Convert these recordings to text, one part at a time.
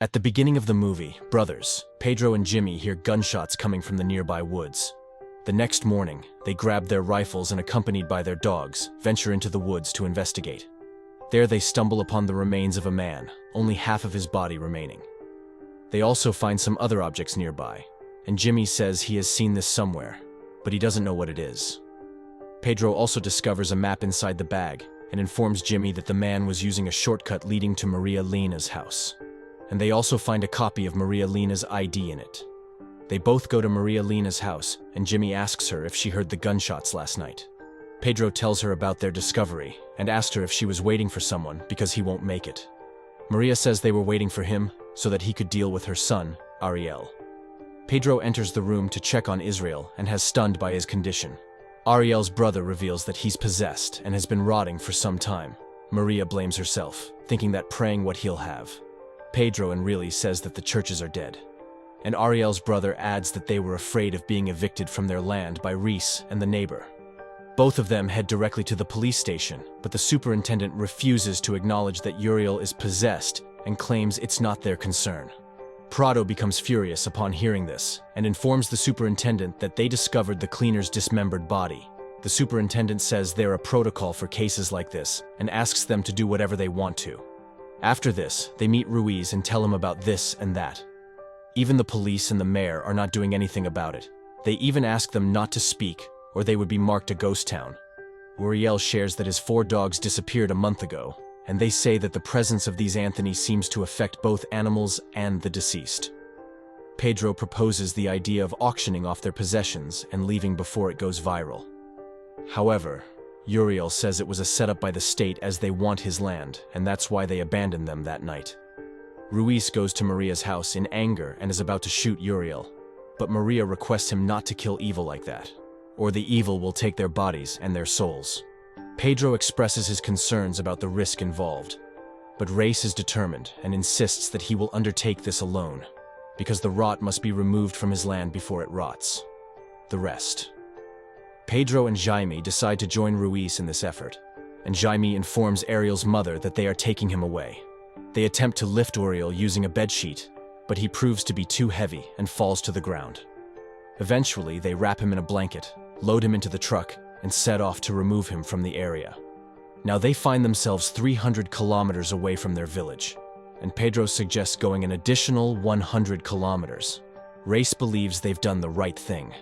At the beginning of the movie, brothers, Pedro and Jimmy, hear gunshots coming from the nearby woods. The next morning, they grab their rifles and, accompanied by their dogs, venture into the woods to investigate. There they stumble upon the remains of a man, only half of his body remaining. They also find some other objects nearby, and Jimmy says he has seen this somewhere, but he doesn't know what it is. Pedro also discovers a map inside the bag and informs Jimmy that the man was using a shortcut leading to Maria Lena's house. And they also find a copy of Maria Lena's ID in it. They both go to Maria Lena's house, and Jimmy asks her if she heard the gunshots last night. Pedro tells her about their discovery and asked her if she was waiting for someone because he won't make it. Maria says they were waiting for him so that he could deal with her son, Ariel. Pedro enters the room to check on Israel and has stunned by his condition. Ariel's brother reveals that he's possessed and has been rotting for some time. Maria blames herself, thinking that praying what he'll have. Pedro and really says that the churches are dead. And Ariel's brother adds that they were afraid of being evicted from their land by Reese and the neighbor. Both of them head directly to the police station, but the superintendent refuses to acknowledge that Uriel is possessed and claims it's not their concern. Prado becomes furious upon hearing this and informs the superintendent that they discovered the cleaner's dismembered body. The superintendent says they're a protocol for cases like this and asks them to do whatever they want to. After this, they meet Ruiz and tell him about this and that. Even the police and the mayor are not doing anything about it. They even ask them not to speak, or they would be marked a ghost town. Uriel shares that his 4 dogs disappeared a month ago, and they say that the presence of these Anthony seems to affect both animals and the deceased. Pedro proposes the idea of auctioning off their possessions and leaving before it goes viral. However, Uriel says it was a setup by the state as they want his land, and that's why they abandoned them that night. Ruiz goes to Maria's house in anger and is about to shoot Uriel, but Maria requests him not to kill evil like that, or the evil will take their bodies and their souls. Pedro expresses his concerns about the risk involved, but Reis is determined and insists that he will undertake this alone, because the rot must be removed from his land before it rots. The rest. Pedro and Jaime decide to join Ruiz in this effort, and Jaime informs Ariel's mother that they are taking him away. They attempt to lift Uriel using a bedsheet, but he proves to be too heavy and falls to the ground. Eventually, they wrap him in a blanket, load him into the truck, and set off to remove him from the area. Now they find themselves 300 kilometers away from their village, and Pedro suggests going an additional 100 kilometers. Reis believes they've done the right thing.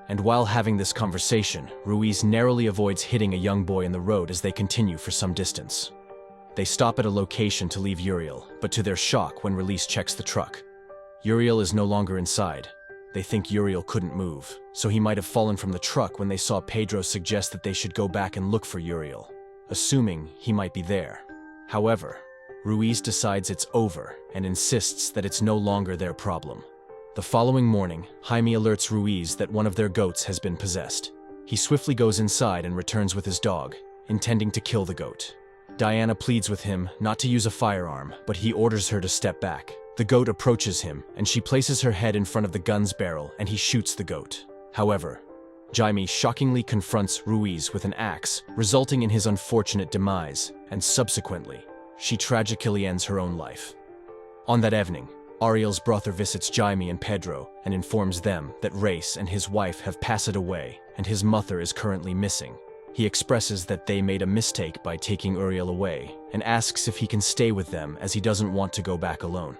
And while having this conversation, Ruiz narrowly avoids hitting a young boy in the road as they continue for some distance. They stop at a location to leave Uriel, but to their shock when Reis checks the truck. Uriel is no longer inside. They think Uriel couldn't move, so he might have fallen from the truck when they saw Pedro suggest that they should go back and look for Uriel, assuming he might be there. However, Ruiz decides it's over and insists that it's no longer their problem. The following morning, Jaime alerts Ruiz that one of their goats has been possessed. He swiftly goes inside and returns with his dog, intending to kill the goat. Diana pleads with him not to use a firearm, but he orders her to step back. The goat approaches him, and she places her head in front of the gun's barrel, and he shoots the goat. However, Jaime shockingly confronts Ruiz with an axe, resulting in his unfortunate demise, and subsequently, she tragically ends her own life. On that evening, Ariel's brother visits Jaime and Pedro and informs them that Reis and his wife have passed away, and his mother is currently missing. He expresses that they made a mistake by taking Uriel away, and asks if he can stay with them as he doesn't want to go back alone.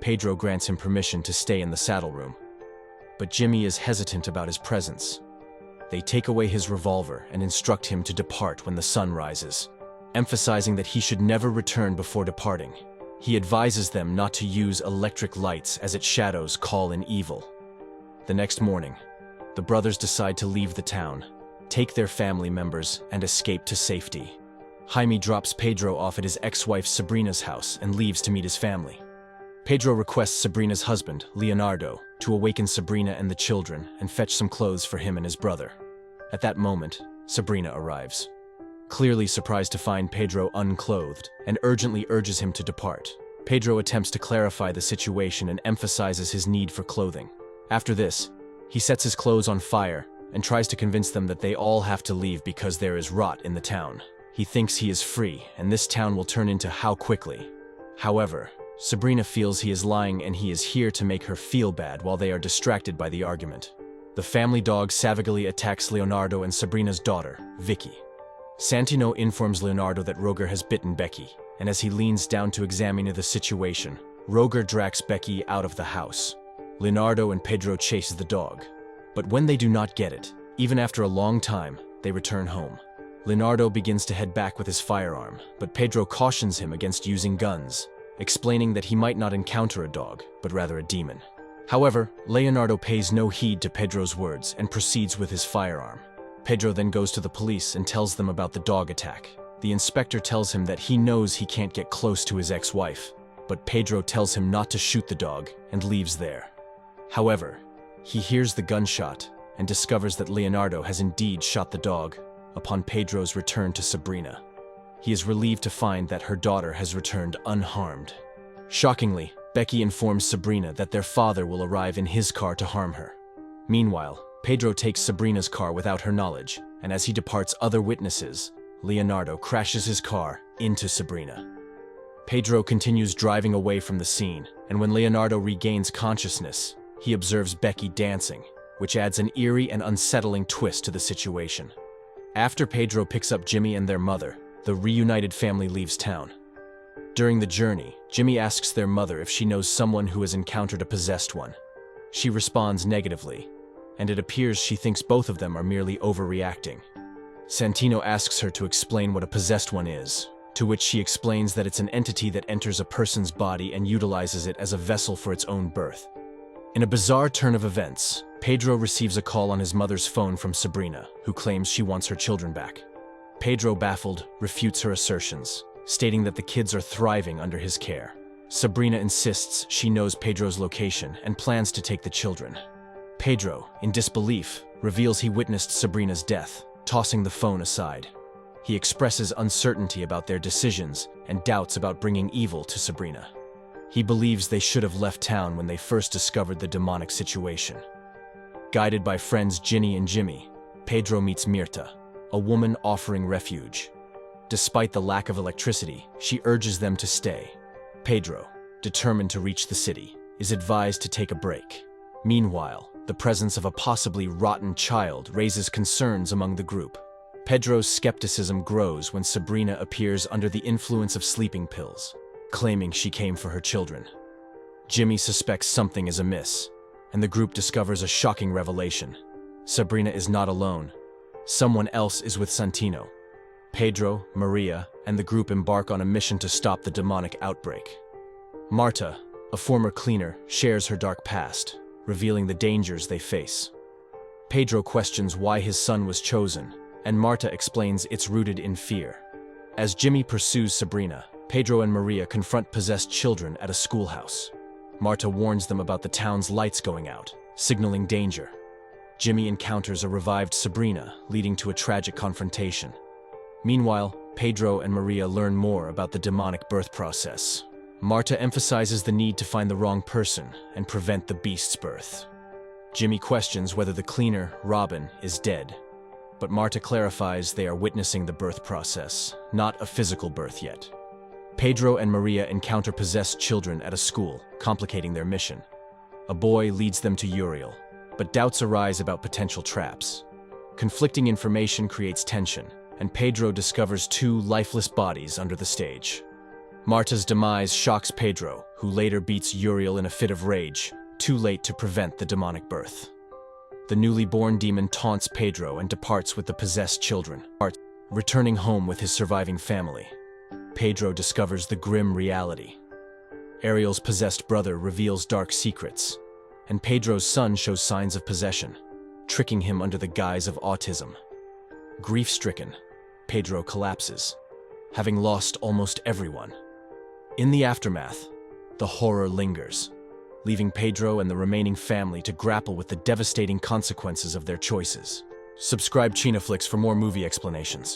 Pedro grants him permission to stay in the saddle room, but Jimmy is hesitant about his presence. They take away his revolver and instruct him to depart when the sun rises, emphasizing that he should never return before departing. He advises them not to use electric lights as its shadows call in evil. The next morning, the brothers decide to leave the town, take their family members, and escape to safety. Jaime drops Pedro off at his ex-wife Sabrina's house and leaves to meet his family. Pedro requests Sabrina's husband, Leonardo, to awaken Sabrina and the children and fetch some clothes for him and his brother. At that moment, Sabrina arrives, clearly surprised to find Pedro unclothed, and urgently urges him to depart. Pedro attempts to clarify the situation and emphasizes his need for clothing. After this, he sets his clothes on fire and tries to convince them that they all have to leave because there is rot in the town. He thinks he is free, and this town will turn into how quickly. However, Sabrina feels he is lying and he is here to make her feel bad while they are distracted by the argument. The family dog savagely attacks Leonardo and Sabrina's daughter, Vicky. Santino informs Leonardo that Roger has bitten Becky, and as he leans down to examine the situation, Roger drags Becky out of the house. Leonardo and Pedro chase the dog. But when they do not get it, even after a long time, they return home. Leonardo begins to head back with his firearm, but Pedro cautions him against using guns, explaining that he might not encounter a dog, but rather a demon. However, Leonardo pays no heed to Pedro's words and proceeds with his firearm. Pedro then goes to the police and tells them about the dog attack. The inspector tells him that he knows he can't get close to his ex-wife, but Pedro tells him not to shoot the dog and leaves there. However, he hears the gunshot and discovers that Leonardo has indeed shot the dog upon Pedro's return to Sabrina. He is relieved to find that her daughter has returned unharmed. Shockingly, Becky informs Sabrina that their father will arrive in his car to harm her. Meanwhile, Pedro takes Sabrina's car without her knowledge, and as he departs other witnesses, Leonardo crashes his car into Sabrina. Pedro continues driving away from the scene, and when Leonardo regains consciousness, he observes Becky dancing, which adds an eerie and unsettling twist to the situation. After Pedro picks up Jimmy and their mother, the reunited family leaves town. During the journey, Jimmy asks their mother if she knows someone who has encountered a possessed one. She responds negatively, and it appears she thinks both of them are merely overreacting. Santino asks her to explain what a possessed one is, to which she explains that it's an entity that enters a person's body and utilizes it as a vessel for its own birth. In a bizarre turn of events, Pedro receives a call on his mother's phone from Sabrina, who claims she wants her children back. Pedro, baffled, refutes her assertions, stating that the kids are thriving under his care. Sabrina insists she knows Pedro's location and plans to take the children. Pedro, in disbelief, reveals he witnessed Sabrina's death, tossing the phone aside. He expresses uncertainty about their decisions and doubts about bringing evil to Sabrina. He believes they should have left town when they first discovered the demonic situation. Guided by friends Ginny and Jimmy, Pedro meets Mirta, a woman offering refuge. Despite the lack of electricity, she urges them to stay. Pedro, determined to reach the city, is advised to take a break. Meanwhile, the presence of a possibly rotten child raises concerns among the group. Pedro's skepticism grows when Sabrina appears under the influence of sleeping pills, claiming she came for her children. Jimmy suspects something is amiss, and the group discovers a shocking revelation. Sabrina is not alone. Someone else is with Santino. Pedro, Maria, and the group embark on a mission to stop the demonic outbreak. Marta, a former cleaner, shares her dark past, revealing the dangers they face. Pedro questions why his son was chosen, and Marta explains it's rooted in fear. As Jimmy pursues Sabrina, Pedro and Maria confront possessed children at a schoolhouse. Marta warns them about the town's lights going out, signaling danger. Jimmy encounters a revived Sabrina, leading to a tragic confrontation. Meanwhile, Pedro and Maria learn more about the demonic birth process. Marta emphasizes the need to find the wrong person and prevent the beast's birth. Jimmy questions whether the cleaner, Robin, is dead, but Marta clarifies they are witnessing the birth process, not a physical birth yet. Pedro and Maria encounter possessed children at a school, complicating their mission. A boy leads them to Uriel, but doubts arise about potential traps. Conflicting information creates tension, and Pedro discovers two lifeless bodies under the stage. Marta's demise shocks Pedro, who later beats Uriel in a fit of rage, too late to prevent the demonic birth. The newly born demon taunts Pedro and departs with the possessed children, returning home with his surviving family. Pedro discovers the grim reality. Ariel's possessed brother reveals dark secrets, and Pedro's son shows signs of possession, tricking him under the guise of autism. Grief-stricken, Pedro collapses, having lost almost everyone. In the aftermath, the horror lingers, leaving Pedro and the remaining family to grapple with the devastating consequences of their choices. Subscribe Chinaflix for more movie explanations.